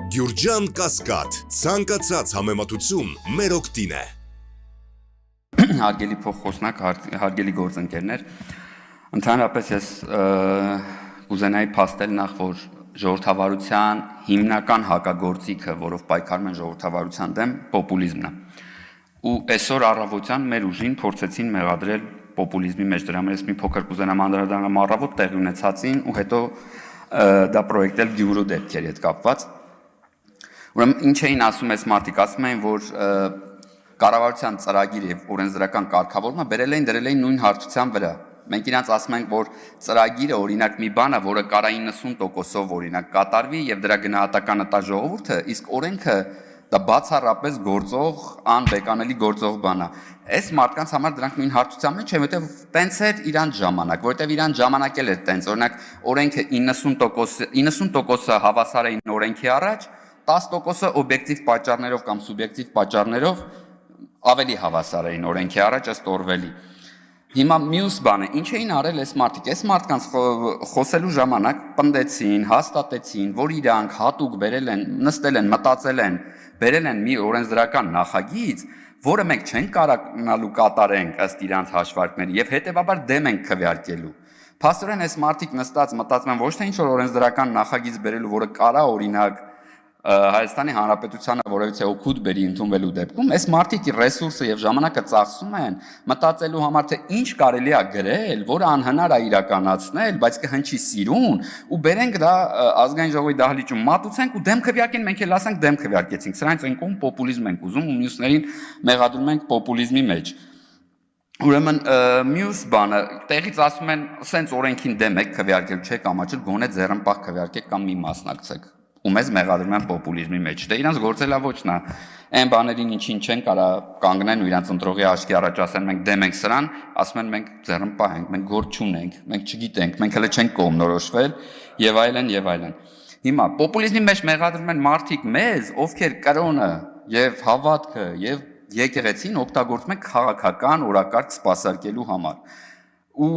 Գյուրջան Կասկադ, ցանկացած համեմատություն մեր օգտին է։ Հարգելի փոխխոսնակ, հարգելի գործընկերներ, ընդհանրապես ես կուզենայի փաստել նախ, որ ժողովրդավարության հիմնական հակագործիքը, որով պայքարում են ժողովրդավարության դեմ, պոպուլիզմն է։ Ու այսօր առավոտյան մեր ուժին փորձեցին մեղադրել պոպուլիզմի մեջ, դրա մեջ մի փոքր կուզենամ անդրադառնալ առավոտ տեղի ունեցածին ու հետո դա պրոյեկտել Գյումրու դեպքերի հետ կապված։ Ուրեմն ինչ էին ասում այս մարդիկ, ասում էին, որ կառավարության ծրագիր եւ օրենսդրական կարգավորումը դրել էին նույն հարթության վրա։ Մենք իրանց ասում ենք, որ ծրագիրը օրինակ մի բան է, որը կարա 90%-ով օրինակ կատարվի եւ դրա գնահատականը տա ժողովուրդը, իսկ օրենքը դա բացառապես գործող, անբեկանելի գործող բան է։ Այս մարդկանց համար դրանք նույն հարթության մեջ են, որտեղ տենց էր իրանց ժամանակ, որտեղ իրանց ժամանակ էլ էր տենց, օրինակ օրենքը 90%-ը հավասար էին օրենքի առաջ, 10%-ը օբյեկտիվ պատճառներով կամ սուբյեկտիվ պատճառներով ավելի հավասար էին օրենքի առաջ ըստ Օրվելի։ Հիմա մյուս բանը, ինչ էին արել այս մարդիկ։ Այս մարդկանց խոսելու ժամանակ պնդեցին, հաստատեցին, որ իրանք հատուկ բերել են, նստել են, մտածել են, բերել են մի օրենսդրական նախագիծ, որը մենք չենք կարողանալու կատարենք ըստ իրանց հաշվարկների եւ հետեւաբար դեմ ենք քվեարկելու։ Փաստորեն այս մարդիկ նստած մտածում են ոչ թե ինչ-որ օրենսդրական նախագիծ բերելու, որը կարա օրինակ Հայաստանի Հանրապետությանը որևիցե օգուտ բերի ընդունվելու դեպքում, այս մարդիկ ռեսուրսը եւ ժամանակը ծախսում են մտածելու համար, թե ինչ կարելի է գրել, որը անհնար է իրականացնել, բայց կհնչի սիրուն, ու բերենք դա ազգային ժողովի դահլիճում մատուցենք ու դեմ քվեարկեն, մենք էլ ասենք դեմ քվեարկեցինք։ Սրանից են կողմ պոպուլիզմ ենք ուզում ու մյուսներին մեղադրում ենք պոպուլիզմի մեջ։ Ուրեմն մյուս բանը, տեղից ասում են, սենց օրենքին դեմ եք քվեարկել, չեք ամաչել, գոնե ձեռնպահ քվեարկեք կամ մի մասնակցեք։ Ու մեզ մեղադրում են պոպուլիզմի մեջ։ Դե իրանց գործելա ոչն է։ Այն բաներին ինչին չեն կարա կանգնեն ու իրանց ընտրողի աչքի առաջ ասեն մենք դեմ ենք սրան, ասում են մենք ձեռնպահ ենք, մենք գործ չունենք, մենք չգիտենք, մենք հələ չենք կողմնորոշվել եւ այլն եւ այլն։ Հիմա պոպուլիզմի մեջ մեղադրում են մարդիկ մեզ, ովքեր կրոնը եւ հավատքը եւ եկեղեցին օգտագործում են քաղաքական օրակարգ սպասարկելու համար։ Ու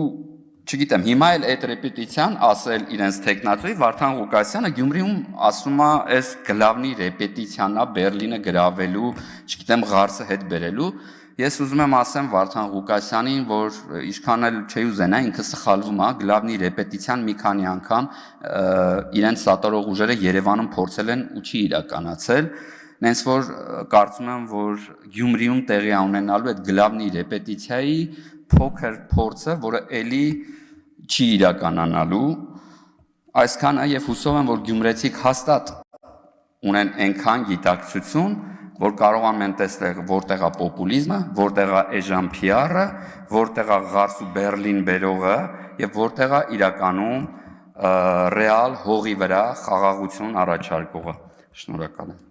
չգիտեմ, հիմա էլ այդ ռեպետիցիան ասել իրենց տեխնացուի Վարդան Ղուկասյանը Գյումրիում ասում է, այս գլավնի ռեպետիցիան է Բերլինը գրավելու, չգիտեմ, Ղարսը հետ բերելու։ Ես ուզում եմ ասեմ Վարդան Ղուկասյանին, որ ինչքան էլ չի ուզենա, ինքը սխալվում է, գլավնի ռեպետիցիան մի քանի անգամ իրենց սատարող ուժերը Երևանում փորձել են ու չի իրականացել։ Նենց որ կարծում եմ, որ Գյումրիում տեղի ունենալու այդ գլավնի ռեպետիցիայի փոքր փորձը, որը էլի չի իրականանալու, այսքանը եւ հուսով եմ, որ գյումրեցիք հաստատ ունեն այնքան գիտակցություն, որ կարողանում են տեսնել որտեղ է պոպուլիզմը, որտեղ է էժան PR-ը, որտեղ է Ղարս ու Բերլին բերողը եւ որտեղ է իրականում ռեալ հողի վրա խաղաղություն առաջարկողը։ Շնորհակալ եմ։